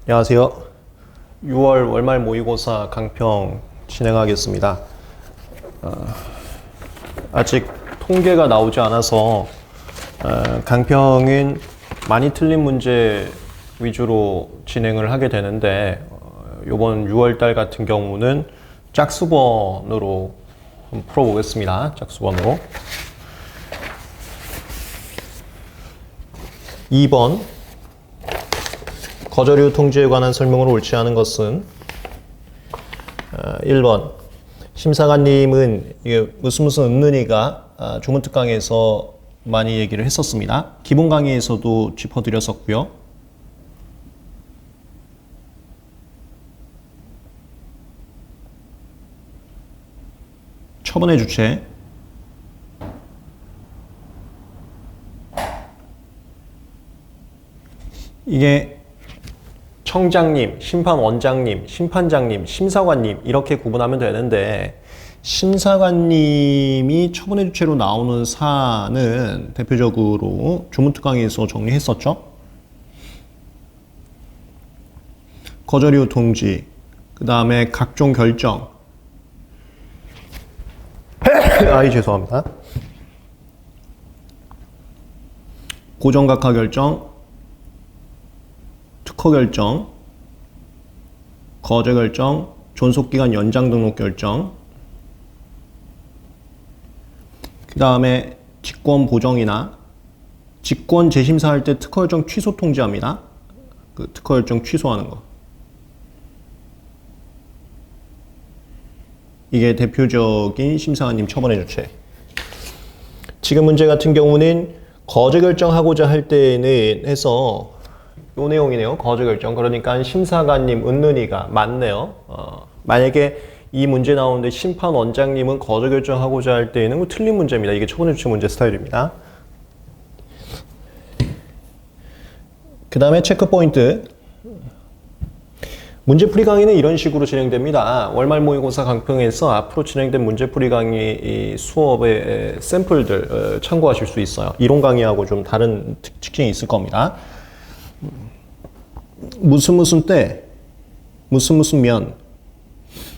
안녕하세요. 6월 월말 모의고사 강평 진행하겠습니다. 아직 통계가 나오지 않아서 강평은 많이 틀린 문제 위주로 진행을 하게 되는데 이번 6월달 같은 경우는 짝수번으로 풀어보겠습니다. 짝수번으로 2번 거저류 통지에 관한 설명으로 옳지 않은 것은 1번 심사관님은 이게 무슨 은는이가 조문특강에서 많이 얘기를 했었습니다. 기본 강의에서도 짚어드렸었고요. 처분의 주체 이게 청장님, 심판원장님, 심판장님, 심사관님 이렇게 구분하면 되는데 심사관님이 처분의 주체로 나오는 사안은 대표적으로 조문특강에서 정리했었죠. 거저류 통지, 그 다음에 각종 결정 죄송합니다. 고정각하 결정, 특허 결정, 거저 결정, 존속기간 연장 등록 결정, 그 다음에 직권 보정이나 직권 재심사할 때 특허 결정 취소 통지합니다. 그 특허 결정 취소하는 거. 이게 대표적인 심사관님 처분의 주체. 지금 문제 같은 경우는 거저 결정하고자 할 때는 해서 요 내용이네요. 거저 결정. 그러니까 심사관님 은는이가 맞네요. 만약에 이 문제 나오는데 심판원장님은 거저 결정하고자 할 때에는 틀린 문제입니다. 이게 처분의 주체 문제 스타일입니다. 그 다음에 체크 포인트. 문제풀이 강의는 이런 식으로 진행됩니다. 월말 모의고사 강평에서 앞으로 진행된 문제풀이 강의 수업의 샘플들 참고하실 수 있어요. 이론 강의하고 좀 다른 특징이 있을 겁니다. 무슨 때, 무슨 면,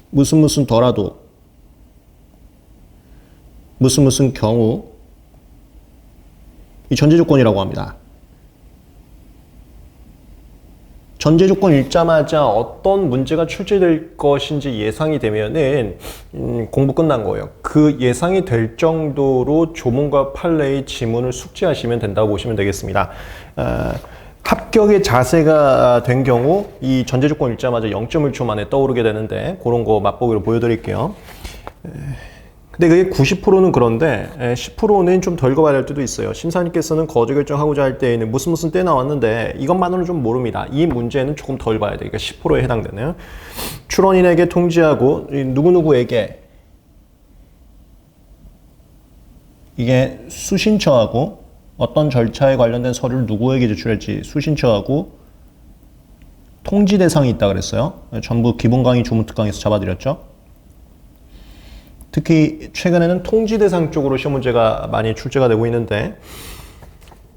무슨 더라도, 무슨 경우, 이 전제 조건이라고 합니다. 전제 조건 읽자마자 어떤 문제가 출제될 것인지 예상이 되면은 공부 끝난 거예요. 그 예상이 될 정도로 조문과 판례의 지문을 숙지하시면 된다고 보시면 되겠습니다. 합격의 자세가 된 경우 이 전제 조건 읽자마자 0.1초 만에 떠오르게 되는데 그런 거 맛보기로 보여드릴게요. 근데 그게 90%는 그런데 10%는 좀 덜 가봐야 할 때도 있어요. 심사님께서는 거저 결정하고자 할 때에는 무슨 때 나왔는데 이것만으로는 좀 모릅니다. 이 문제는 조금 덜 봐야 돼요. 그러니까 10%에 해당되네요. 출원인에게 통지하고 누구누구에게 이게 수신처하고 어떤 절차에 관련된 서류를 누구에게 제출할지 수신처하고 통지 대상이 있다 그랬어요. 전부 기본 강의 조문특강에서 잡아드렸죠. 특히 최근에는 통지 대상 쪽으로 시험 문제가 많이 출제가 되고 있는데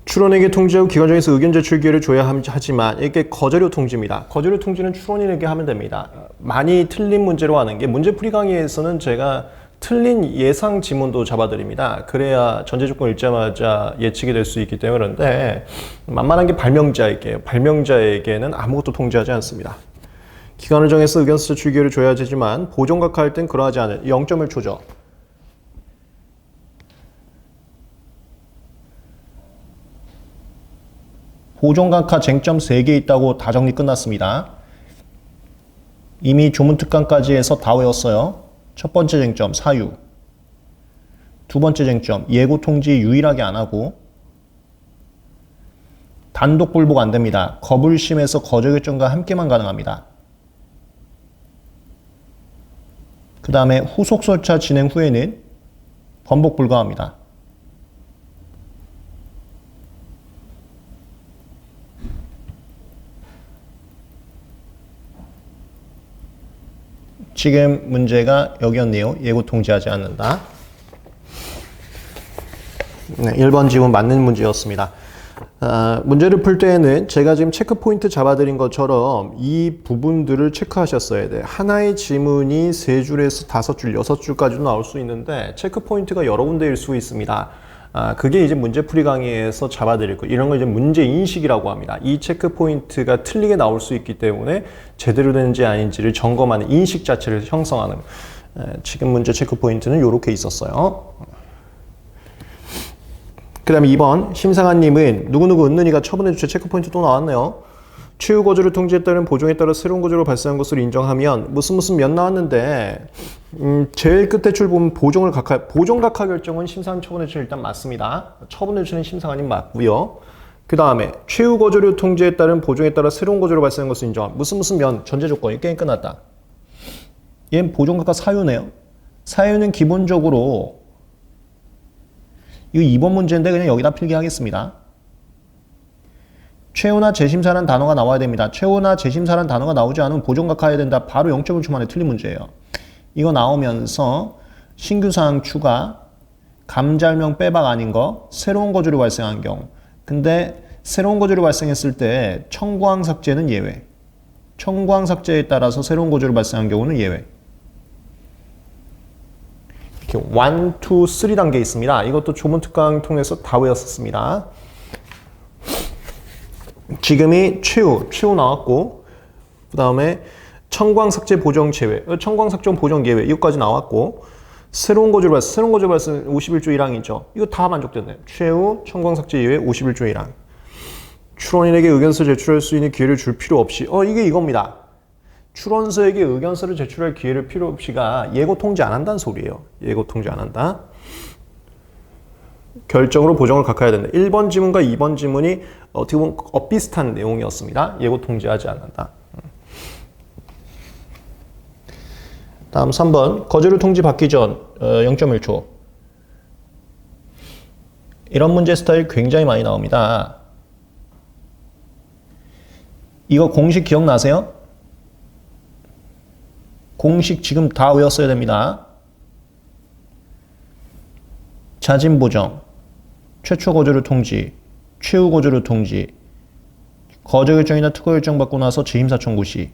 출원에게 통지하고 기관장에서 의견 제출 기회를 줘야 하지만 이게 거저류 통지입니다. 거저류 통지는 출원인에게 하면 됩니다. 많이 틀린 문제로 하는 게 문제풀이 강의에서는 제가 틀린 예상 지문도 잡아드립니다. 그래야 전제 조건 읽자마자 예측이 될 수 있기 때문에 그런데 만만한 게 발명자에게는 아무것도 통지하지 않습니다. 기간을 정해서 의견 제출 기회를 줘야 되지만 보정각하할 땐 그러하지 않은 0.1초죠. 보정각하 쟁점 3개 있다고 다 정리 끝났습니다. 이미 조문특강까지 해서 다 외웠어요. 첫 번째 쟁점 사유, 두 번째 쟁점 예고 통지 유일하게 안 하고 단독 불복 안 됩니다. 거불심에서 거저 결정과 함께만 가능합니다. 그 다음에 후속 절차 진행 후에는 번복 불가합니다. 지금 문제가 여기였네요. 예고 통지하지 않는다. 네, 1번 지문 맞는 문제였습니다. 문제를 풀 때에는 제가 지금 체크 포인트 잡아드린 것처럼 이 부분들을 체크하셨어야 돼요. 하나의 지문이 3줄에서 5줄, 6줄까지도 나올 수 있는데 체크 포인트가 여러 군데일 수 있습니다. 그게 이제 문제풀이 강의에서 잡아드릴 거. 이런 걸 이제 문제 인식이라고 합니다. 이 체크 포인트가 틀리게 나올 수 있기 때문에 제대로 되는지 아닌지를 점검하는 인식 자체를 형성하는. 지금 문제 체크 포인트는 이렇게 있었어요. 그 다음에 2번 심상한님은 누구누구 은는이가 처분해 주체 체크 포인트 또 나왔네요. 최후 거주를 통지에 따른 보정에 따라 새로운 거주로 발생한 것으로 인정하면 무슨 몇 나왔는데 제일 끝에 줄 보면 보정 각하 결정은 심사한 처분해 주체 일단 맞습니다. 처분해 주체는 심상한님 맞고요. 그 다음에 최후 거주를 통지에 따른 보정에 따라 새로운 거주로 발생한 것으로 인정하면 무슨 면 전제 조건이 게임 끝났다. 얘는 보정 각하 사유네요. 사유는 기본적으로 이거 2번 문제인데 그냥 여기다 필기하겠습니다. 최후나 재심사라는 단어가 나와야 됩니다. 최후나 재심사라는 단어가 나오지 않으면 보정각하해야 된다. 바로 0.1초 만에 틀린 문제예요. 이거 나오면서 신규사항 추가, 감잘명 빼박 아닌 거, 새로운 거주로 발생한 경우. 근데 새로운 거주로 발생했을 때 청구항 삭제는 예외. 청구항 삭제에 따라서 새로운 거주로 발생한 경우는 예외. 이렇게 1, 2, 3단계 있습니다. 이것도 조문 특강 통해서 다 외웠었습니다. 지금이 최후 나왔고, 그 다음에 청구항 삭제 보정 제외, 청구항 삭제 보정 예외 이것까지 나왔고, 새로운 거주로 발생 51조 1항이죠. 이거 다 만족됐네요. 최후 청구항 삭제 예외 51조 1항. 출원인에게 의견서 제출할 수 있는 기회를 줄 필요 없이, 이게 이겁니다. 출원서에게 의견서를 제출할 기회를 필요 없이가 예고 통지 안 한다는 소리예요. 예고 통지 안 한다. 결정으로 보정을 각하해야 된다. 1번 지문과 2번 지문이 어떻게 보면 비슷한 내용이었습니다. 예고 통지하지 않는다. 다음 3번 거주를 통지 받기 전 0.1초. 이런 문제 스타일 굉장히 많이 나옵니다. 이거 공식 기억나세요? 공식 지금 다 외웠어야 됩니다. 자진 보정, 최초 거주를 통지, 최후 거주를 통지, 거주 결정이나 특허 결정 받고 나서 재심사 청구 시,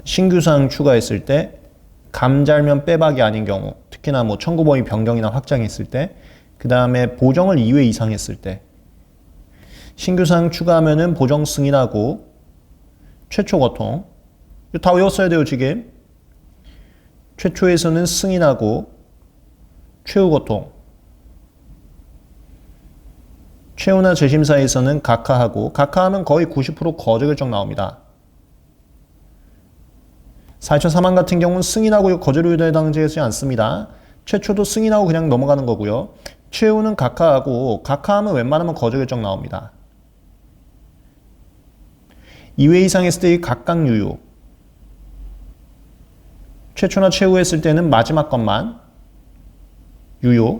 신규사항 추가했을 때, 감잘면 빼박이 아닌 경우, 특히나 뭐 청구 범위 변경이나 확장했을 때, 그 다음에 보정을 2회 이상 했을 때, 신규사항 추가하면은 보정 승인하고, 최초 거통, 다 외웠어야 돼요, 지금. 최초에서는 승인하고, 최후 고통. 최후나 재심사에서는 각하하고, 각하하면 거의 90% 거주 결정 나옵니다. 4.3항 같은 경우는 승인하고 거주로 해당되지 않습니다. 최초도 승인하고 그냥 넘어가는 거고요. 최후는 각하하고, 각하하면 웬만하면 거주 결정 나옵니다. 2회 이상 했을 때 각각 유효. 최초나 최후 했을 때는 마지막 것만 유효.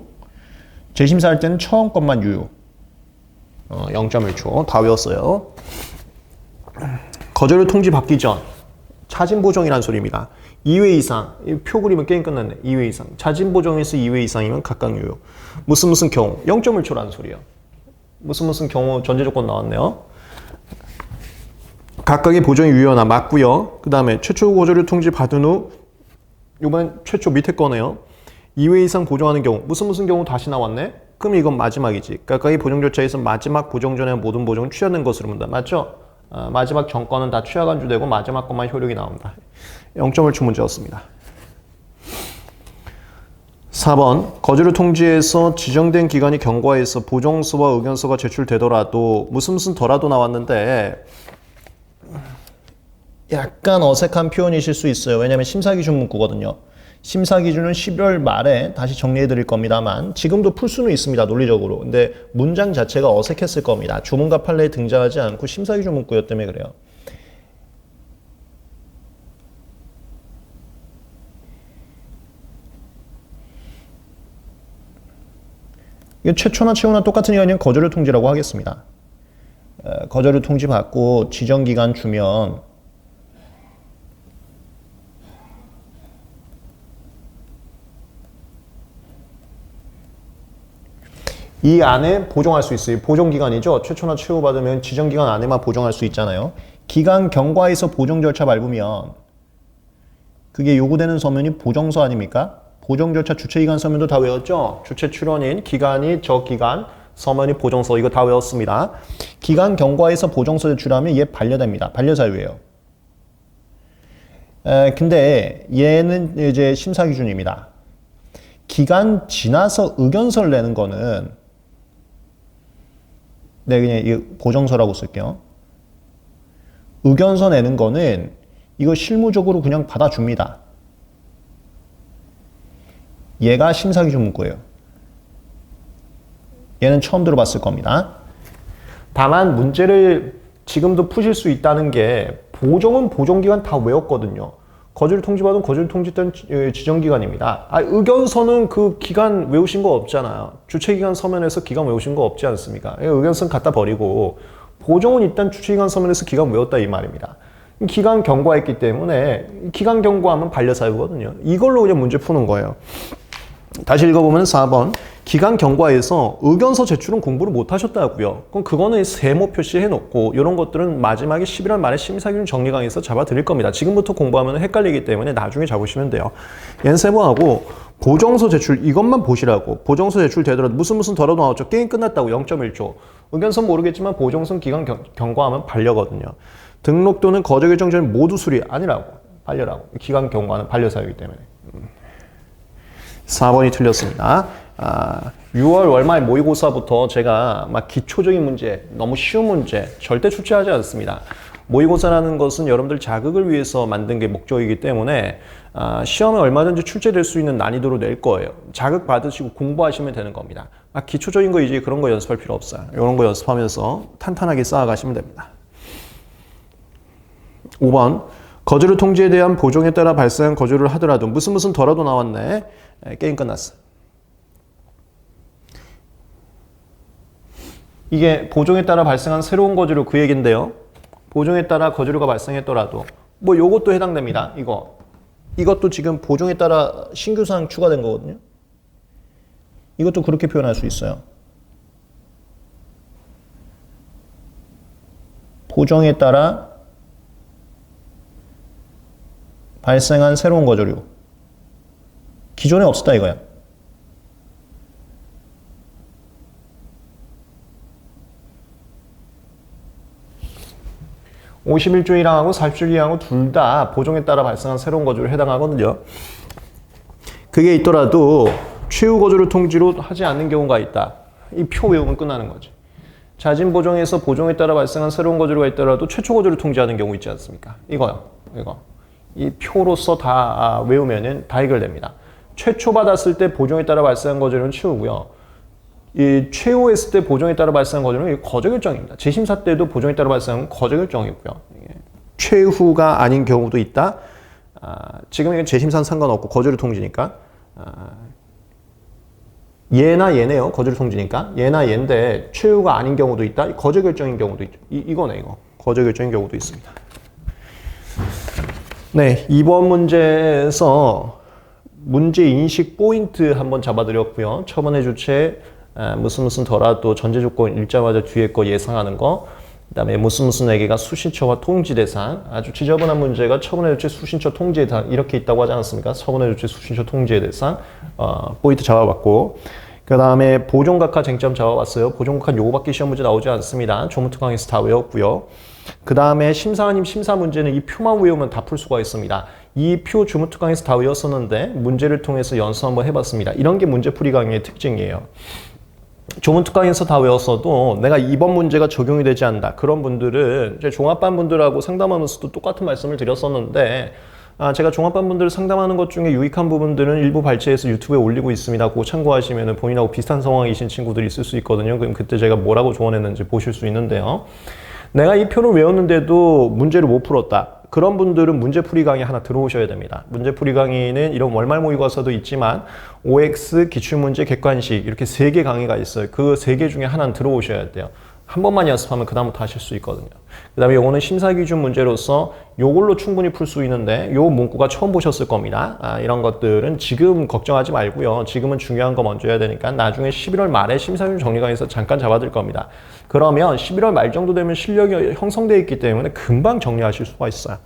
재심사할 때는 처음 것만 유효. 0.1초 다 외웠어요. 거주를 통지 받기 전 자진 보정이란 소리입니다. 2회 이상 표 그리면 게임 끝났네. 2회 이상 자진 보정에서 2회 이상이면 각각 유효. 무슨 경우 0.1초라는 소리예요. 무슨 경우 전제 조건 나왔네요. 각각의 보정이 유효하나 맞고요. 그 다음에 최초 거주를 통지 받은 후 이번 최초 밑에 거네요. 2회 이상 보정하는 경우 무슨 경우 다시 나왔네? 그럼 이건 마지막이지. 각각의 보정 절차에서 마지막 보정 전에 모든 보정은 취하된 것으로 본다. 맞죠? 마지막 전건은 다 취하 간주되고 마지막 것만 효력이 나온다. 0.1초 문제였습니다. 4번 거주를 통지해서 지정된 기간이 경과해서 보정서와 의견서가 제출되더라도 무슨 더라도 나왔는데 약간 어색한 표현이실 수 있어요. 왜냐하면 심사기준 문구거든요. 심사기준은 11월 말에 다시 정리해 드릴 겁니다만 지금도 풀 수는 있습니다. 논리적으로. 근데 문장 자체가 어색했을 겁니다. 주문과 판례에 등장하지 않고 심사기준 문구였기 때문에 그래요. 이거 최초나 최후나 똑같은 이유는 거주를 통지라고 하겠습니다. 거주를 통지받고 지정기간 주면 이 안에 보정할 수 있어요. 보정기간이죠. 최초나 최후 받으면 지정기간 안에만 보정할 수 있잖아요. 기간 경과에서 보정 절차 밟으면 그게 요구되는 서면이 보정서 아닙니까? 보정 절차 주체기간 서면도 다 외웠죠? 주체 출원인, 기간이 저 기간, 서면이 보정서 이거 다 외웠습니다. 기간 경과에서 보정서 제출하면 얘 반려됩니다. 반려사유예요. 근데 얘는 이제 심사 기준입니다. 기간 지나서 의견서를 내는 거는 네, 그냥 이 보정서라고 쓸게요. 의견서 내는 거는 이거 실무적으로 그냥 받아줍니다. 얘가 심사 기준 문구예요. 얘는 처음 들어봤을 겁니다. 다만 문제를 지금도 푸실 수 있다는 게 보정은 보정기간 다 외웠거든요. 거절 통지받은 거절 통지된 지정기간입니다. 의견서는 그 기간 외우신 거 없잖아요. 주체기간 서면에서 기간 외우신 거 없지 않습니까? 의견서는 갖다 버리고 보정은 일단 주체기간 서면에서 기간 외웠다 이 말입니다. 기간 경과했기 때문에 기간 경과하면 반려사유거든요. 이걸로 그냥 문제 푸는 거예요. 다시 읽어보면 4번. 기간 경과에서 의견서 제출은 공부를 못 하셨다고요. 그럼 그거는 세모 표시해 놓고 이런 것들은 마지막에 11월 말에 심사기준 정리 강의에서 잡아 드릴 겁니다. 지금부터 공부하면 헷갈리기 때문에 나중에 잡으시면 돼요. 얘는 세모하고 보정서 제출 이것만 보시라고. 보정서 제출 되더라도 무슨 더라도 나왔죠. 게임 끝났다고 0.1초. 의견서는 모르겠지만 보정서는 기간 경과하면 반려거든요. 등록 또는 거저 결정 전 모두 수리 아니라고. 반려라고. 기간 경과는 반려사유이기 때문에. 4번이 틀렸습니다. 6월 월말 모의고사부터 제가 막 기초적인 문제, 너무 쉬운 문제 절대 출제하지 않습니다. 모의고사라는 것은 여러분들 자극을 위해서 만든 게 목적이기 때문에 시험에 얼마든지 출제될 수 있는 난이도로 낼 거예요. 자극 받으시고 공부하시면 되는 겁니다. 기초적인 거 이제 그런 거 연습할 필요 없어요. 이런 거 연습하면서 탄탄하게 쌓아가시면 됩니다. 5번. 거절 통지에 대한 보정에 따라 발생한 거절을 하더라도 무슨 더라도 나왔네. 게임 끝났어. 이게 보정에 따라 발생한 새로운 거절료 그 얘긴데요. 보정에 따라 거절료가 발생했더라도 뭐 요것도 해당됩니다. 이것도 지금 보정에 따라 신규 사항 추가된 거거든요. 이것도 그렇게 표현할 수 있어요. 보정에 따라 발생한 새로운 거절료. 기존에 없었다 이거야. (51조 1항하고) (40조 2항하고) 둘 다 보정에 따라 발생한 새로운 거절에 해당하거든요. 그게 있더라도 최후 거절을 통지로 하지 않는 경우가 있다. 이 표 외우면 끝나는 거지. 자진 보정에서 보정에 따라 발생한 새로운 거절가 있더라도 최초 거절을 통지하는 경우 있지 않습니까? 이거. 이 표로서 다 외우면은 다 해결됩니다. 최초 받았을 때 보정에 따라 발생한 거절은 최후고요. 이 최후했을 때 보정에 따라 발생한 거절은 거저 결정입니다. 재심사 때도 보정에 따라 발생한 거저 결정이고요. 최후가 아닌 경우도 있다. 지금 재심사는 상관없고 거절을 통지니까. 얘나 얘네요. 거절 통지니까. 얘나 얘인데 최후가 아닌 경우도 있다. 거저 결정인 경우도 있죠. 이거네 이거. 거저 결정인 경우도 있습니다. 네, 이번 문제에서 문제 인식 포인트 한번 잡아드렸고요. 처분의 주체 무슨 더라도 전제 조건 읽자마자 뒤에 거 예상하는 거, 그다음에 무슨에게가 수신처와 통지 대상, 아주 지저분한 문제가 처분의 주체 수신처 통지에 대상 이렇게 있다고 하지 않았습니까? 처분의 주체 수신처 통지에 대상 포인트 잡아봤고, 그 다음에 보존각하 쟁점 잡아봤어요. 보존각하 요거밖에 시험 문제 나오지 않습니다. 조문특강에서 다 외웠고요. 그 다음에 심사님 심사 문제는 이 표만 외우면 다 풀 수가 있습니다. 이 표 조문특강에서 다 외웠었는데 문제를 통해서 연습 한번 해봤습니다. 이런 게 문제풀이 강의의 특징이에요. 조문특강에서 다 외웠어도 내가 이번 문제가 적용이 되지 않는다. 그런 분들은 이제 종합반 분들하고 상담하면서도 똑같은 말씀을 드렸었는데, 제가 종합반 분들 상담하는 것 중에 유익한 부분들은 일부 발췌해서 유튜브에 올리고 있습니다. 그거 참고하시면 본인하고 비슷한 상황이신 친구들이 있을 수 있거든요. 그럼 그때 제가 뭐라고 조언했는지 보실 수 있는데요. 내가 이 표를 외웠는데도 문제를 못 풀었다. 그런 분들은 문제풀이 강의 하나 들어오셔야 됩니다. 문제풀이 강의는 이런 월말 모의고사도 있지만 OX, 기출문제, 객관식 이렇게 3개 강의가 있어요. 그 3개 중에 하나는 들어오셔야 돼요. 한 번만 연습하면 그다음부터 하실 수 있거든요. 그 다음에 요거는 심사기준 문제로서 요걸로 충분히 풀 수 있는데 요 문구가 처음 보셨을 겁니다. 이런 것들은 지금 걱정하지 말고요. 지금은 중요한 거 먼저 해야 되니까 나중에 11월 말에 심사기준 정리강에서 잠깐 잡아드릴 겁니다. 그러면 11월 말 정도 되면 실력이 형성되어 있기 때문에 금방 정리하실 수가 있어요.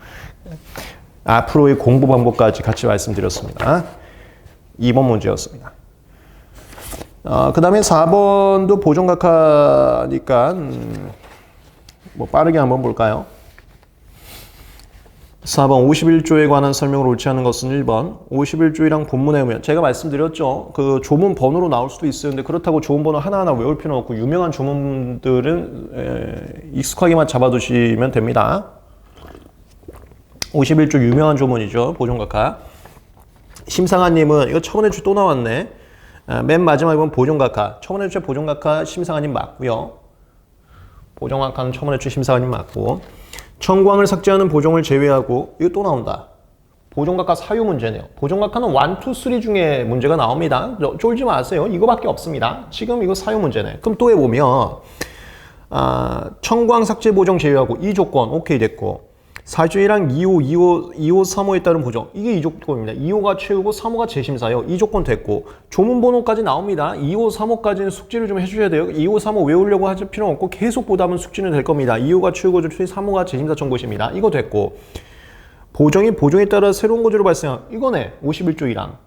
앞으로의 공부 방법까지 같이 말씀드렸습니다. 2번 문제였습니다. 그 다음에 4번도 보존각하니까 뭐 빠르게 한번 볼까요? 4번 51조에 관한 설명을 옳지 않은 것은 1번 51조이랑 본문에 보면 제가 말씀드렸죠. 그 조문 번호로 나올 수도 있었는데 그렇다고 조문 번호 하나하나 외울 필요는 없고 유명한 조문들은 익숙하게만 잡아두시면 됩니다. 51조 유명한 조문이죠. 보존각하. 심상아님은 이거 처음에 주 또 나왔네. 맨 마지막에 보면 보존각하. 처음에 주 보존각하 심상아님 맞고요. 보존각하는 처음에 주 심상아님 맞고. 청광을 삭제하는 보종을 제외하고 이거 또 나온다. 보존각하 사유 문제네요. 보존각하는 1, 2, 3 중에 문제가 나옵니다. 쫄지 마세요. 이거밖에 없습니다. 지금 이거 사유 문제네. 그럼 또 해보면 청광 삭제 보종 제외하고 이 조건 오케이 됐고 4조이랑 2호, 3호에 따른 보정. 이게 이 조건입니다. 2호가 최후고 3호가 재심사요. 이 조건 됐고 조문 번호까지 나옵니다. 2호, 3호까지는 숙지를 좀 해주셔야 돼요. 2호, 3호 외우려고 하실 필요는 없고 계속 보다 보면 숙지는 될 겁니다. 2호가 최후고 3호가 재심사 청구시입니다. 이거 됐고 보정이 보종에 따라 새로운 거주로 발생한 이거네. 51조 1항.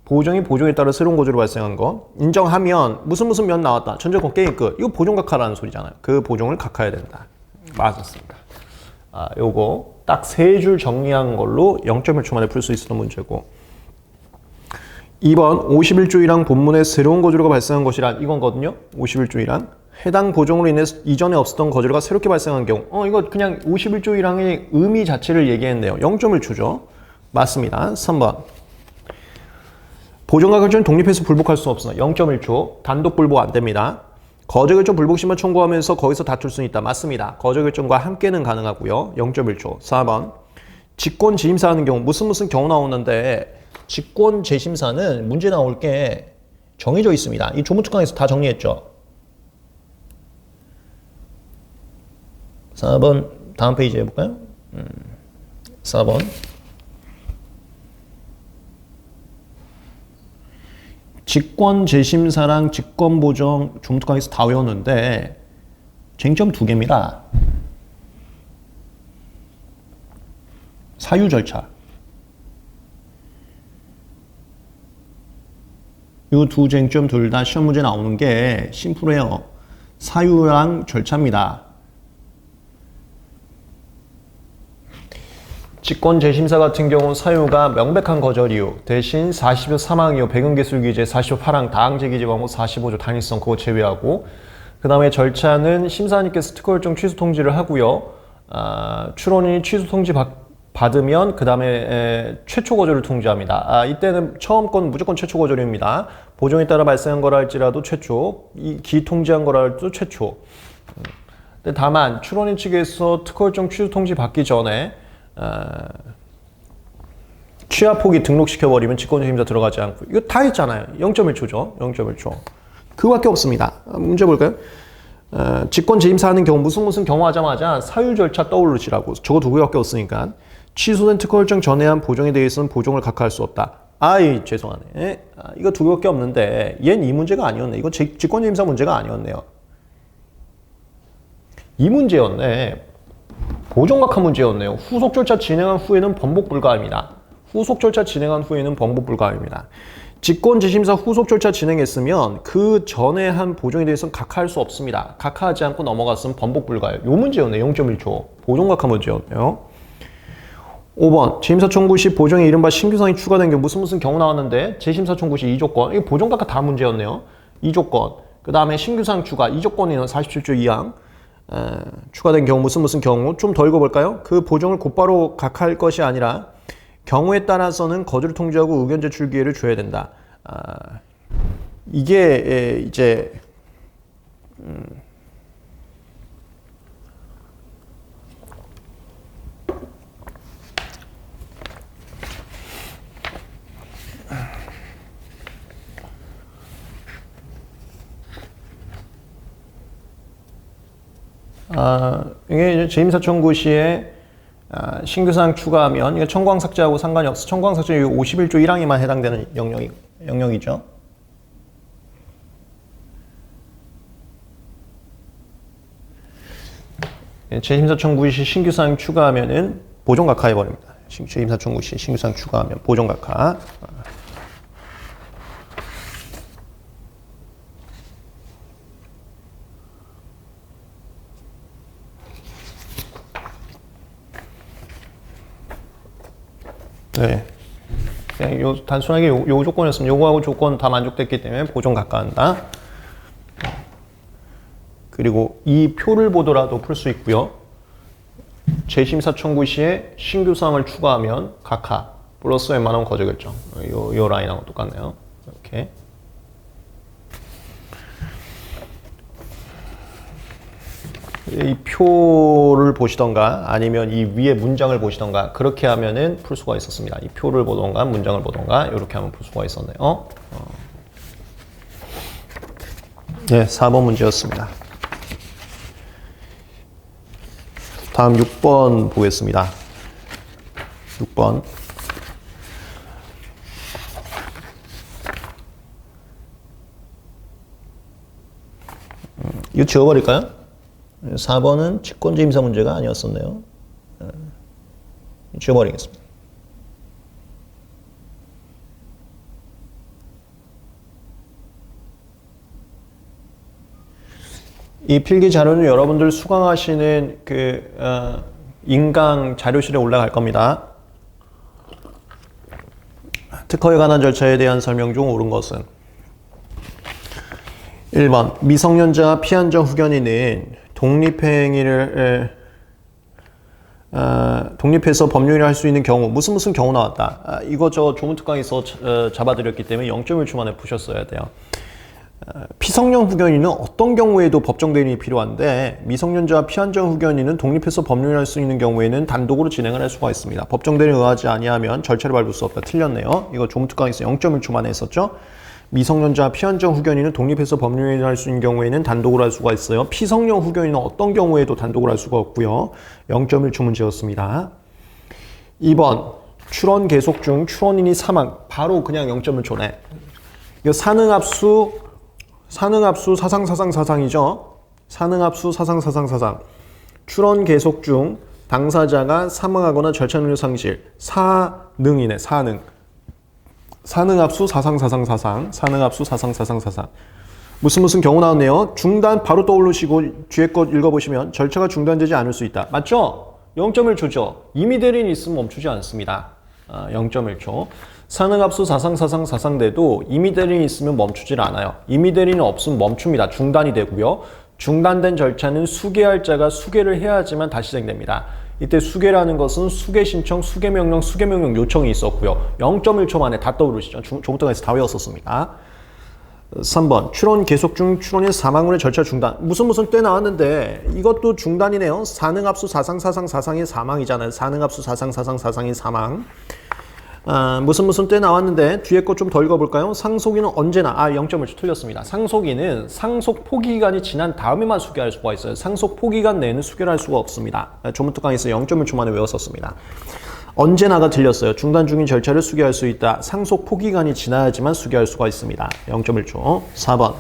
보정이 보종에 따라 새로운 거주로 발생한 거 인정하면 무슨 면 나왔다. 전제권 게임 끝. 이거 보종각하라는 소리잖아요. 그 보종을 각하해야 된다. 맞았습니다. 요거 딱 3줄 정리한 걸로 0.1초 만에 풀 수 있었던 문제고 2번 51조 1항 본문에 새로운 거주로가 발생한 것이란 이건거든요. 51조 1항 해당 보종으로 인해 이전에 없었던 거주로가 새롭게 발생한 경우 이거 그냥 51조 1항의 의미 자체를 얘기했네요. 0.1초죠. 맞습니다. 3번 보종과 결정은 독립해서 불복할 수 없으나 0.1초 단독 불복 안 됩니다. 거저결정 불복심만 청구하면서 거기서 다툴 수는 있다. 맞습니다. 거저결정과 함께는 가능하고요. 0.1초. 4번 직권 재심사하는 경우 무슨 경우 나오는데 직권 재심사는 문제 나올 게 정해져 있습니다. 이 조문특강에서 다 정리했죠. 4번 다음 페이지 해볼까요? 4번 직권 재심사랑 직권 보정 조문특강에서 다 외웠는데 쟁점 2개입니다. 사유 절차. 이 두 쟁점 둘 다 시험 문제 나오는 게 심플해요. 사유랑 절차입니다. 직권 재심사 같은 경우 사유가 명백한 거절 이유 대신 40조 3항 이후 배경기술규제 40조 8항 다항제 기재 방법 45조 단일성 그거 제외하고 그 다음에 절차는 심사님께서 특허결정 취소 통지를 하고요. 출원인이 취소 통지 받으면 그 다음에 최초 거절을 통지합니다. 이때는 처음 건 무조건 최초 거절입니다. 보종에 따라 발생한 거라 할지라도 최초, 기통지한 거라 할지라도 최초. 근데 다만 출원인 측에서 특허결정 취소 통지 받기 전에 취하폭이 등록시켜버리면 직권재심사 들어가지 않고 이거 다 했잖아요. 0.1초죠. 0.1초. 그거밖에 없습니다. 문제 볼까요? 직권재심사하는 경우 무슨 경우 하자마자 사유 절차 떠올리시라고. 저거 두 개밖에 없으니까. 취소된 특허결정 전에 한 보종에 대해서는 보종을 각하할 수 없다. 죄송하네. 이거 두 개밖에 없는데 얘는 이 문제가 아니었네. 이건 직권재심사 문제가 아니었네요. 이 문제였네. 보종각하 문제였네요. 후속 절차 진행한 후에는 번복 불가합니다. 후속 절차 진행한 후에는 번복 불가합니다. 직권재심사 후속 절차 진행했으면 그 전에 한 보종에 대해서는 각하할 수 없습니다. 각하하지 않고 넘어갔으면 번복 불가해요. 요 문제였네요. 0.1초. 보종각하 문제였네요. 5번 재심사 청구 시 보종에 이른바 신규사항이 추가된 경우 무슨 경우 나왔는데 재심사 청구 시 2조건 이거 보종각하 다 문제였네요. 2조건 그 다음에 신규사항 추가 2조건이는 47조 2항 추가된 경우 무슨 경우 좀 더 읽어볼까요? 그 보종을 곧바로 각할 것이 아니라 경우에 따라서는 거주를 통지하고 의견 제출 기회를 줘야 된다. 이게 이제 이게 재임사 청구 시에 신규 사항 추가하면 이게 청구항 삭제하고 상관이 없어. 청구항 삭제 51조 1항에만 해당되는 영역이죠. 재임사 청구 시 신규 사항 추가하면은 보존 각하해 버립니다. 재임사 청구 시 신규 사항 추가하면 보존 각하. 네. 그냥 단순하게 요 조건이었으면 요거하고 조건 다 만족됐기 때문에 보존 각하한다. 그리고 이 표를 보더라도 풀 수 있고요. 재심사 청구 시에 신규 사항을 추가하면 각하 플러스 웬만하면 거저 결정. 요 라인하고 똑같네요. 이렇게. 이 표를 보시던가 아니면 이 위에 문장을 보시던가 그렇게 하면은 풀 수가 있었습니다. 이 표를 보던가 문장을 보던가 이렇게 하면 풀 수가 있었네요. 네, 4번 문제였습니다. 다음 6번 보겠습니다. 6번. 이거 지워버릴까요? 4번은 직권재임사 문제가 아니었었네요. 지워버리겠습니다. 이 필기 자료는 여러분들 수강하시는 인강 자료실에 올라갈 겁니다. 특허에 관한 절차에 대한 설명 중 옳은 것은 1번 미성년자 피한자 후견인은 독립해서 법률을 할 수 있는 경우 무슨 경우 나왔다. 이거 저 조문특강에서 잡아드렸기 때문에 0.1초 만에 푸셨어야 돼요. 피성년 후견인은 어떤 경우에도 법정 대리인이 필요한데 미성년자 피한자 후견인은 독립해서 법률을 할 수 있는 경우에는 단독으로 진행을 할 수가 있습니다. 법정 대리인을 의하지 아니하면 절차를 밟을 수 없다. 틀렸네요. 이거 조문특강에서 0.1초 만에 했었죠. 미성년자 피한자 후견인은 독립해서 법률을 할 수 있는 경우에는 단독으로 할 수가 있어요. 피성년 후견인은 어떤 경우에도 단독으로 할 수가 없고요. 0.1초 문제였습니다. 2번 출원 계속 중 출원인이 사망. 바로 그냥 0.1초네. 이거 산응합수 사상이죠. 산응합수 사상. 출원 계속 중 당사자가 사망하거나 절차 능력 상실. 사능이네. 산응합수 사상. 산응합수 사상. 무슨 경우 나왔네요. 중단 바로 떠올리시고 뒤에 것 읽어보시면 절차가 중단되지 않을 수 있다. 맞죠? 0.1초죠. 이미 대리인이 있으면 멈추지 않습니다. 0.1초. 산응합수 사상돼도 이미 대리인이 있으면 멈추질 않아요. 이미 대리인이 없으면 멈춥니다. 중단이 되고요. 중단된 절차는 수개할 자가 수개를 해야지만 다시 시작됩니다. 이때 수개라는 것은 수개 신청, 수개 명령 요청이 있었고요. 0.1초 만에 다 떠오르시죠. 조문특강에서 다 외웠었습니다. 3번 출원 계속 중 출원인 사망 후의 절차 중단. 무슨 때 나왔는데 이것도 중단이네요. 산응합수 사상이 사망이잖아요. 산응합수 사상이 사망. 무슨 때 나왔는데 뒤에 거 좀 더 읽어볼까요? 상속인은 언제나 0.1초 틀렸습니다. 상속인은 상속 포기기간이 지난 다음에만 수개할 수가 있어요. 상속 포기기간 내에는 수개를 할 수가 없습니다. 조문특강에서 0.1초 만에 외웠었습니다. 언제나가 틀렸어요. 중단 중인 절차를 수개할 수 있다. 상속 포기기간이 지나야지만 수개할 수가 있습니다. 0.1초. 4번.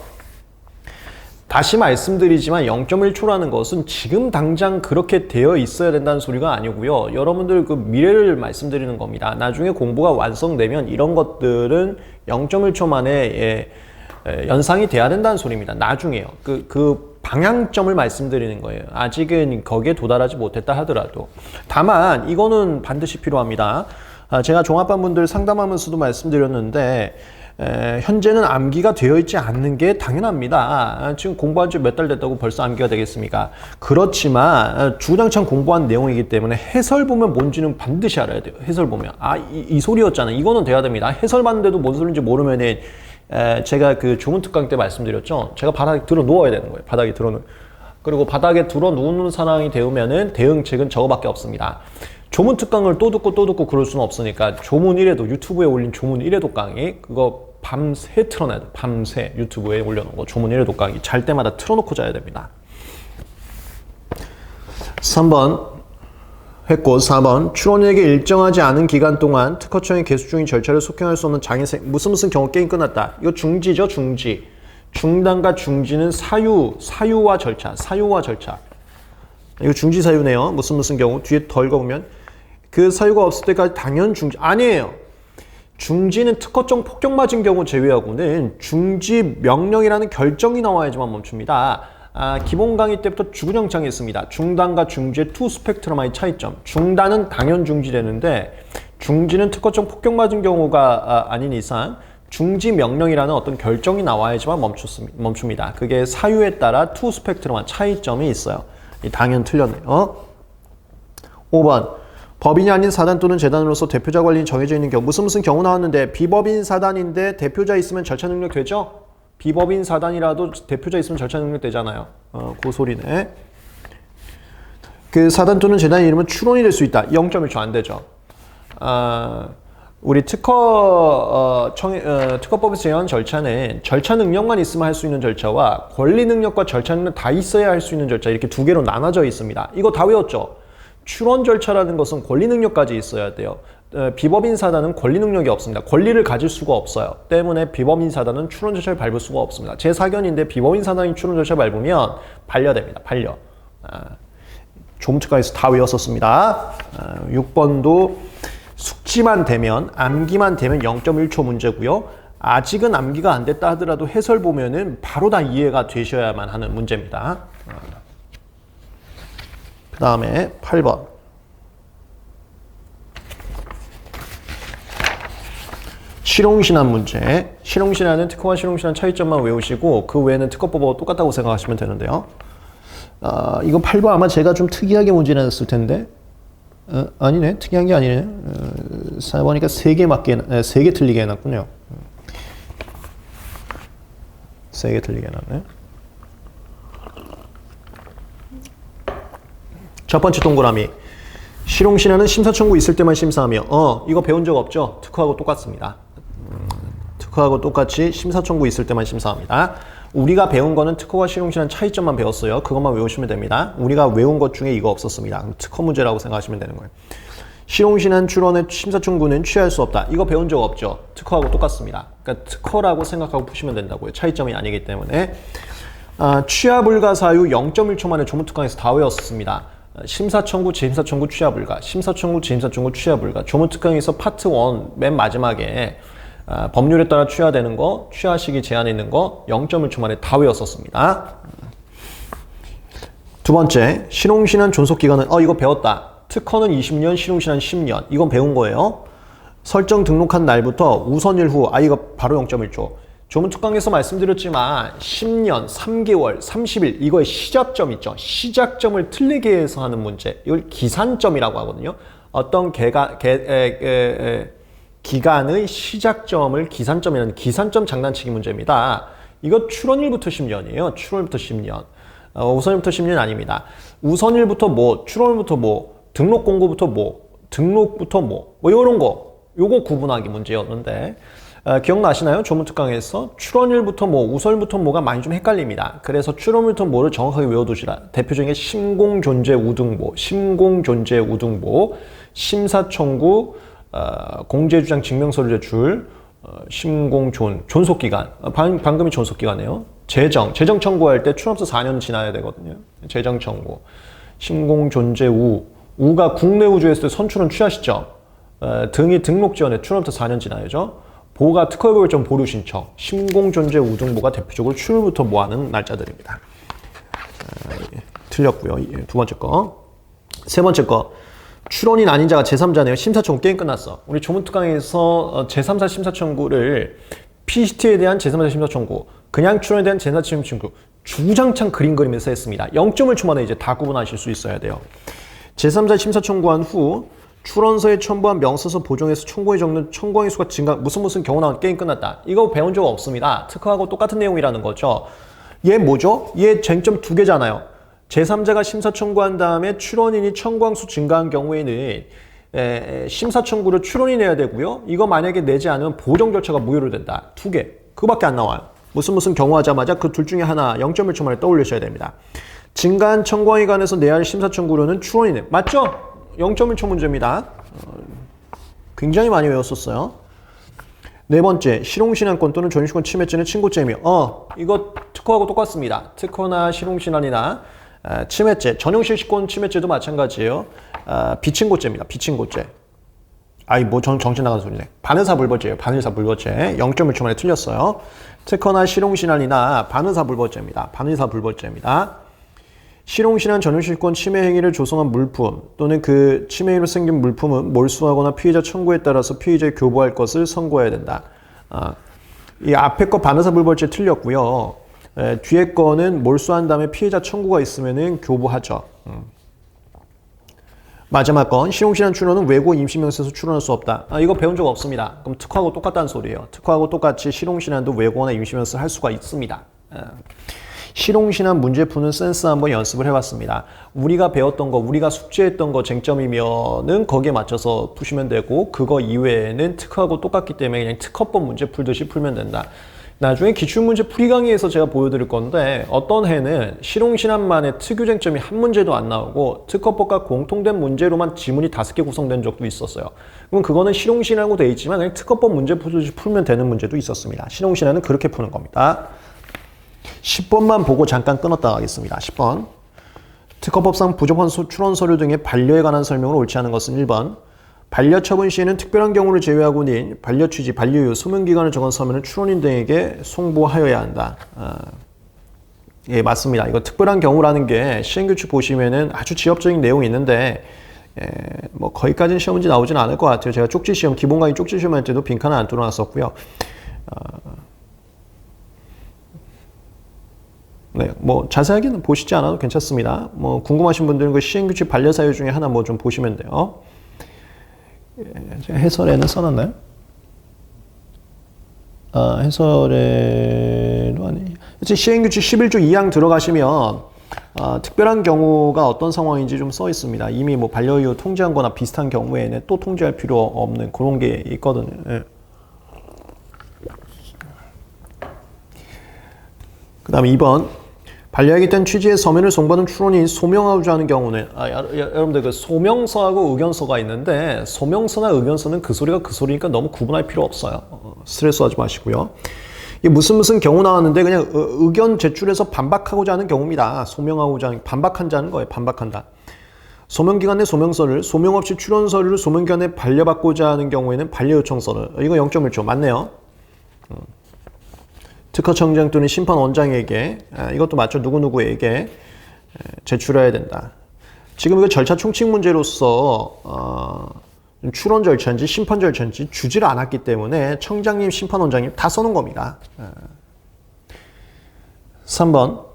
다시 말씀드리지만 0.1초라는 것은 지금 당장 그렇게 되어 있어야 된다는 소리가 아니고요. 여러분들 그 미래를 말씀드리는 겁니다. 나중에 공부가 완성되면 이런 것들은 0.1초 만에 연상이 돼야 된다는 소리입니다. 나중에요. 그 방향점을 말씀드리는 거예요. 아직은 거기에 도달하지 못했다 하더라도. 다만 이거는 반드시 필요합니다. 제가 종합반분들 상담하면서도 말씀드렸는데 현재는 암기가 되어 있지 않는 게 당연합니다. 지금 공부한 지 몇 달 됐다고 벌써 암기가 되겠습니까? 그렇지만 주구장창 공부한 내용이기 때문에 해설 보면 뭔지는 반드시 알아야 돼요. 해설 보면 이 소리였잖아. 이거는 돼야 됩니다. 해설 봤는데도 뭔 소리인지 모르면은 제가 그 조문특강 때 말씀드렸죠. 제가 바닥에 들어 누워야 되는 거예요. 그리고 바닥에 들어 누우는 상황이 되면은 대응책은 저거밖에 없습니다. 조문특강을 또 듣고 그럴 수는 없으니까 조문 1회도 유튜브에 올린 조문 1회도 강의 그거 밤새 틀어놔야 돼. 밤새 유튜브에 올려놓은 거 조문 1회도 강의 잘 때마다 틀어놓고 자야 됩니다. 3번 했고 4번 출원인에게 일정하지 않은 기간 동안 특허청이 계속 중인 절차를 속행할 수 없는 장애생 무슨 경우 게임 끝났다. 이거 중지죠. 중지. 중단과 중지는 사유와 절차. 이거 중지 사유네요. 무슨 경우 뒤에 더 읽어보면 그 사유가 없을 때까지 당연 중지 아니에요. 중지는 특허청 폭격 맞은 경우 제외하고는 중지 명령이라는 결정이 나와야지만 멈춥니다. 기본 강의 때부터 주구장창 했습니다. 중단과 중지의 투 스펙트럼의 차이점. 중단은 당연 중지되는데 중지는 특허청 폭격 맞은 경우가 아닌 이상 중지 명령이라는 어떤 결정이 나와야지만 멈춥니다. 그게 사유에 따라 투 스펙트럼한 차이점이 있어요. 당연 틀렸네요. 5번 법인이 아닌 사단 또는 재단으로서 대표자 관리인 정해져 있는 경우 무슨 경우 나왔는데 비법인 사단인데 대표자 있으면 절차 능력 되죠? 비법인 사단이라도 대표자 있으면 절차 능력 되잖아요. 그 소리네. 그 사단 또는 재단의 이름은 출원이 될 수 있다. 0.1초 안 되죠. 우리 특허법에서 제한 절차는 절차 능력만 있으면 할 수 있는 절차와 권리 능력과 절차 능력 다 있어야 할 수 있는 절차 이렇게 두 개로 나눠져 있습니다. 이거 다 외웠죠? 출원 절차라는 것은 권리 능력까지 있어야 돼요. 비법인 사단은 권리 능력이 없습니다. 권리를 가질 수가 없어요. 때문에 비법인 사단은 출원 절차를 밟을 수가 없습니다. 제 사견인데 비법인 사단이 출원 절차를 밟으면 반려됩니다. 반려. 조문특강에서 다 외웠었습니다. 6번도 숙지만 되면 암기만 되면 0.1초 문제고요. 아직은 암기가 안 됐다 하더라도 해설 보면은 바로 다 이해가 되셔야만 하는 문제입니다. 그 다음에 8번. 실용신안 문제. 실용신안은 특허와 실용신안 차이점만 외우시고 그 외에는 특허법하고 똑같다고 생각하시면 되는데요. 이거 8번 아마 제가 좀 특이하게 문제 냈을 텐데 아니네. 특이한 게 아니네. 4번이니까 3개 틀리게 해놨군요. 3개 틀리게 해놨네. 첫 번째 동그라미. 실용신안은 심사청구 있을 때만 심사하며 이거 배운 적 없죠? 특허하고 똑같습니다. 특허하고 똑같이 심사청구 있을 때만 심사합니다. 우리가 배운 거는 특허와 실용신안 차이점만 배웠어요. 그것만 외우시면 됩니다. 우리가 외운 것 중에 이거 없었습니다. 특허 문제라고 생각하시면 되는 거예요. 실용신안 출원의 심사청구는 취할 수 없다. 이거 배운 적 없죠? 특허하고 똑같습니다. 그러니까 특허라고 생각하고 푸시면 된다고요. 차이점이 아니기 때문에. 취하불가 사유 0.1초 만에 조문특강에서 다 외웠습니다. 심사청구, 재심사청구, 취하불가, 심사청구, 재심사청구, 취하불가. 조문특강에서 파트 1 맨 마지막에 법률에 따라 취하되는 거, 취하 시기 제한에 있는 거 0.1초 만에 다 외웠었습니다. 두 번째, 실용신안 존속기간은 이거 배웠다. 특허는 20년, 실용신안 10년. 이건 배운 거예요. 설정 등록한 날부터 우선일 후, 이거 바로 0.1초. 조문특강에서 말씀드렸지만 10년, 3개월, 30일 이거의 시작점 있죠. 시작점을 틀리게 해서 하는 문제. 이걸 기산점이라고 하거든요. 어떤 기간의 시작점을 기산점이라는 기산점 장난치기 문제입니다. 이거 출원일부터 10년이에요. 출원일부터 10년. 우선일부터 10년 아닙니다. 우선일부터 뭐, 출원일부터 뭐, 등록 공고부터 뭐, 등록부터 뭐 이런 거. 요거 구분하기 문제였는데 기억나시나요? 조문특강에서 출원일부터 뭐, 우선일부터 뭐가 많이 좀 헷갈립니다. 그래서 출원일부터 뭐를 정확하게 외워두시라. 대표적인 게 심공존재 우등보, 심공존재 우등보, 심사청구, 공제주장 증명서류 제출, 존속기간, 방금이 존속기간이에요. 재정 청구할 때 출원서 4년 지나야 되거든요. 재정 청구, 심공존재 우가 국내 우주했을 때 선출은 취하시죠. 등이 등록 지원에 출원부터 4년 지나야죠. 보가 특허결정 보류 신청, 심공존재 우등보가 대표적으로 출부터 뭐하는 날짜들입니다. 틀렸고요. 두 번째 거. 세 번째 거. 출원인 아닌 자가 제3자네요. 심사청구 게임 끝났어. 우리 조문특강에서 제3자 심사청구를 PCT에 대한 제3자 심사청구, 그냥 출원에 대한 제3자 심사청구 주구장창 그림 그리면서 했습니다. 0.1초 만에 이제 다 구분하실 수 있어야 돼요. 제3자 심사청구한 후 출원서에 첨부한 명서서 보정해서 청구에 적는 청구항의 수가 증가 무슨 경우 나온 게임 끝났다. 이거 배운 적 없습니다. 특허하고 똑같은 내용이라는 거죠. 얘 뭐죠? 얘 쟁점 두 개잖아요. 제3자가 심사 청구한 다음에 출원인이 청구항 수 증가한 경우에는 심사 청구를 출원이 내야 되고요. 이거 만약에 내지 않으면 보정 절차가 무효로 된다. 두 개. 그거밖에 안 나와요. 무슨 경우 하자마자 그 둘 중에 하나 0.1초 만에 떠올리셔야 됩니다. 증가한 청구항에 관해서 내야 할 심사 청구료는 출원이네. 맞죠? 0.1초 문제입니다. 굉장히 많이 외웠었어요. 네 번째, 실홍신안권 또는 전유시권 침해죄는 친고죄이며 이거 특허하고 똑같습니다. 특허나 실홍신안이나 침해죄, 전용실시권 침해죄도 마찬가지예요. 비친고죄입니다. 비친고죄. 정신 나간 소리네. 반의사불벌죄예요. 반의사불벌죄. 0.1초 만에 틀렸어요. 특허나 실홍신안이나 반의사불벌죄입니다. 반의사불벌죄입니다. 실홍신안 전용실권 침해 행위를 조성한 물품 또는 그 침해 행위로 생긴 물품은 몰수하거나 피해자 청구에 따라서 피해자에 교부할 것을 선고해야 된다. 이 앞에 거 반의사불벌죄 틀렸고요. 뒤에 거는 몰수한 다음에 피해자 청구가 있으면은 교부하죠. 마지막 건 실홍신안 출원은 외고 임시명세서 출원할 수 없다. 이거 배운 적 없습니다. 그럼 특허하고 똑같다는 소리예요. 특허하고 똑같이 실홍신안도 외고나 임시명세서 할 수가 있습니다. 실홍신안 문제 푸는 센스 한번 연습을 해봤습니다. 우리가 배웠던 거, 우리가 숙제했던 거 쟁점이면은 거기에 맞춰서 푸시면 되고 그거 이외에는 특허하고 똑같기 때문에 그냥 특허법 문제 풀듯이 풀면 된다. 나중에 기출문제 풀이 강의에서 제가 보여드릴 건데 어떤 해는 실홍신안만의 특유 쟁점이 한 문제도 안 나오고 특허법과 공통된 문제로만 지문이 5개 구성된 적도 있었어요. 그럼 그거는 실홍신안하고 돼 있지만 그냥 특허법 문제 풀듯이 풀면 되는 문제도 있었습니다. 실홍신안은 그렇게 푸는 겁니다. 10번만 보고 잠깐 끊었다 하겠습니다. 10번. 특허법상 부족한 출원 서류 등의 반려에 관한 설명을 옳지 않은 것은 1번. 반려 처분 시에는 특별한 경우를 제외하고는 반려 취지, 반려유, 소명기간을 적은 서면을 출원인 등에게 송부하여야 한다. 예, 맞습니다. 이거 특별한 경우라는 게 시행규칙 보시면은 아주 지엽적인 내용이 있는데 뭐 거기까지는 시험 문제 나오진 않을 것 같아요. 제가 쪽지 시험, 기본 강의 쪽지 시험 할 때도 빈칸을 안 뚫어놨었고요. 네, 뭐 자세하게는 보시지 않아도 괜찮습니다. 뭐 궁금하신 분들은 그 시행규칙 반려사유 중에 하나 뭐 좀 보시면 돼요. 제가 해설에는 써놨나요? 해설에도 아니. 시행규칙 11조 2항 들어가시면 특별한 경우가 어떤 상황인지 좀 써 있습니다. 이미 뭐 반려유 통지한 거나 비슷한 경우에는 또 통지할 필요 없는 그런 게 있거든요. 예. 그 다음에 2번. 반려하겠다는 취지의 서면을 송부하는 출원이 소명하고자 하는 경우는 여러분들 그 소명서하고 의견서가 있는데 소명서나 의견서는 그 소리가 그 소리니까 너무 구분할 필요 없어요. 스트레스 하지 마시고요. 이게 무슨 경우 나왔는데 그냥 의견 제출해서 반박하고자 하는 경우입니다. 소명하고자 하는 반박한다는 거예요. 반박한다. 소명기간 내 소명서를 소명 없이 출원 서류를 소명기간에 반려받고자 하는 경우에는 반려요청서를 이거 0.1초 맞네요. 특허청장 또는 심판원장에게 이것도 맞죠. 누구누구에게 제출해야 된다. 지금 이거 절차 총칙 문제로서 출원 절차인지 심판 절차인지 주지를 않았기 때문에 청장님, 심판원장님 다 써놓은 겁니다. 3번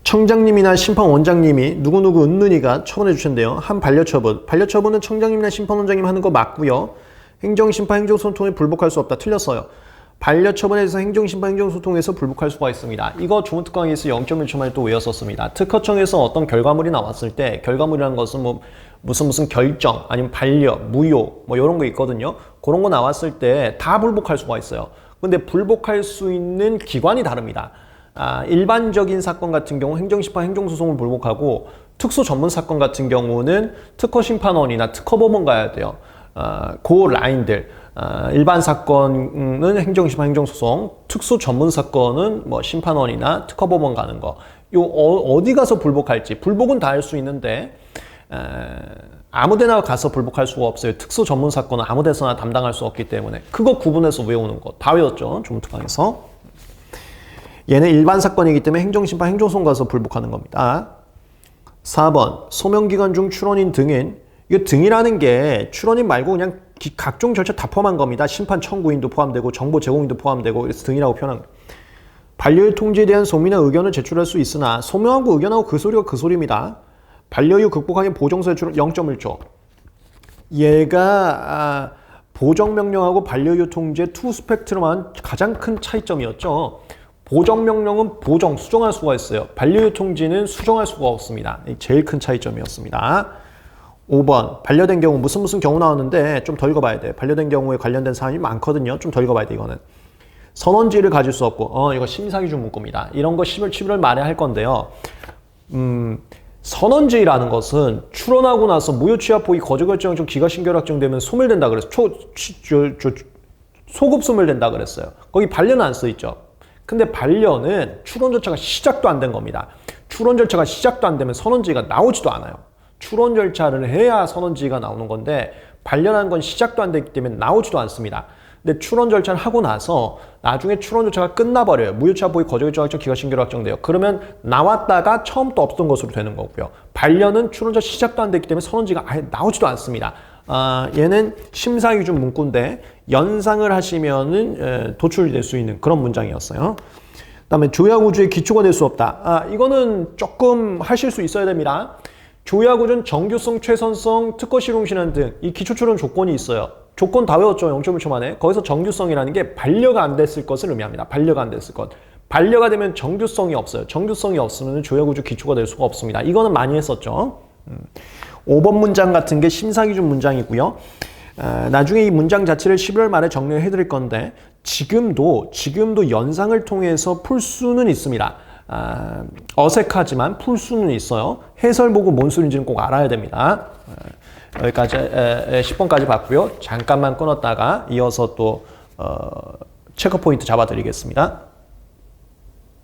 청장님이나 심판원장님이 누구누구 은는이가 처분해 주셨는데요. 한 반려처분. 반려처분은 청장님이나 심판원장님 하는 거 맞고요. 행정심판, 행정소통에 불복할 수 없다. 틀렸어요. 반려처분에서 행정심판, 행정소통에서 불복할 수가 있습니다. 이거 좋은 특강에서 0.1초 만에 또 외웠었습니다. 특허청에서 어떤 결과물이 나왔을 때 결과물이라는 것은 뭐 무슨 결정 아니면 반려, 무효 뭐 이런 거 있거든요. 그런 거 나왔을 때 다 불복할 수가 있어요. 근데 불복할 수 있는 기관이 다릅니다. 일반적인 사건 같은 경우 행정심판, 행정소송을 불복하고 특수 전문 사건 같은 경우는 특허심판원이나 특허법원 가야 돼요. 그 라인들 일반 사건은 행정심판, 행정소송, 특수 전문 사건은 뭐 심판원이나 특허법원 가는 거. 요 어디 가서 불복할지 불복은 다 할 수 있는데 아무데나 가서 불복할 수가 없어요. 특수 전문 사건은 아무데서나 담당할 수 없기 때문에 그거 구분해서 외우는 거 다 외웠죠. 조문특강에서. 얘는 일반 사건이기 때문에 행정심판, 행정소송 가서 불복하는 겁니다. 4번 소명기간 중 출원인 등은 이거 등이라는 게 출원인 말고 그냥 각종 절차 다 포함한 겁니다. 심판 청구인도 포함되고 정보 제공인도 포함되고 그래서 등이라고 표현한 거예요. 반려유 통지에 대한 소미나 의견을 제출할 수 있으나 소명하고 의견하고 그 소리가 그 소리입니다. 반려유 극복하기 보정서 제출 0.1초. 얘가 보정명령하고 반려유 통지의 투 스펙트럼한 가장 큰 차이점이었죠. 보정명령은 보정, 수정할 수가 있어요. 반려유 통지는 수정할 수가 없습니다. 제일 큰 차이점이었습니다. 5번 반려된 경우 무슨 경우 나왔는데 좀 더 읽어봐야 돼. 반려된 경우에 관련된 사항이 많거든요. 좀 더 읽어봐야 돼 이거는. 선언지를 가질 수 없고 이거 심사기준 문구입니다. 이런 거 11월 말에 할 건데요. 선언지라는 것은 출원하고 나서 무효취합포기 거주결정정 기가신결확정 되면 소멸된다 그랬어요. 소급 소멸된다 그랬어요. 거기 반려는 안 써 있죠. 근데 반려는 출원 절차가 시작도 안 된 겁니다. 출원 절차가 시작도 안 되면 선언지가 나오지도 않아요. 출원 절차를 해야 선언지가 나오는 건데 반려라는 건 시작도 안 됐기 때문에 나오지도 않습니다. 근데 출원 절차를 하고 나서 나중에 출원 절차가 끝나버려요. 무효취합포기 거주결정확정 기가신결확정돼요. 그러면 나왔다가 처음부터 없던 것으로 되는 거고요. 반려는 출원 절차 시작도 안 됐기 때문에 선언지가 아예 나오지도 않습니다. 얘는 심사기준 문구인데 연상을 하시면은 도출될 수 있는 그런 문장이었어요. 그다음에 조약우주의 기초가 될 수 없다. 이거는 조금 하실 수 있어야 됩니다. 조약우주는 정규성, 최선성, 특허 실용 신안 등 이 기초 출원 조건이 있어요. 조건 다 외웠죠. 0.1초 만에. 거기서 정규성이라는 게 반려가 안 됐을 것을 의미합니다. 반려가 안 됐을 것. 반려가 되면 정규성이 없어요. 정규성이 없으면 조약우주 기초가 될 수가 없습니다. 이거는 많이 했었죠. 5번 문장 같은 게 심사기준 문장이고요. 나중에 이 문장 자체를 11월 말에 정리해 드릴 건데 지금도 연상을 통해서 풀 수는 있습니다. 어색하지만 풀 수는 있어요. 해설 보고 뭔 소리인지는 꼭 알아야 됩니다. 여기까지 10번까지 봤고요. 잠깐만 끊었다가 이어서 또 체크 포인트 잡아 드리겠습니다.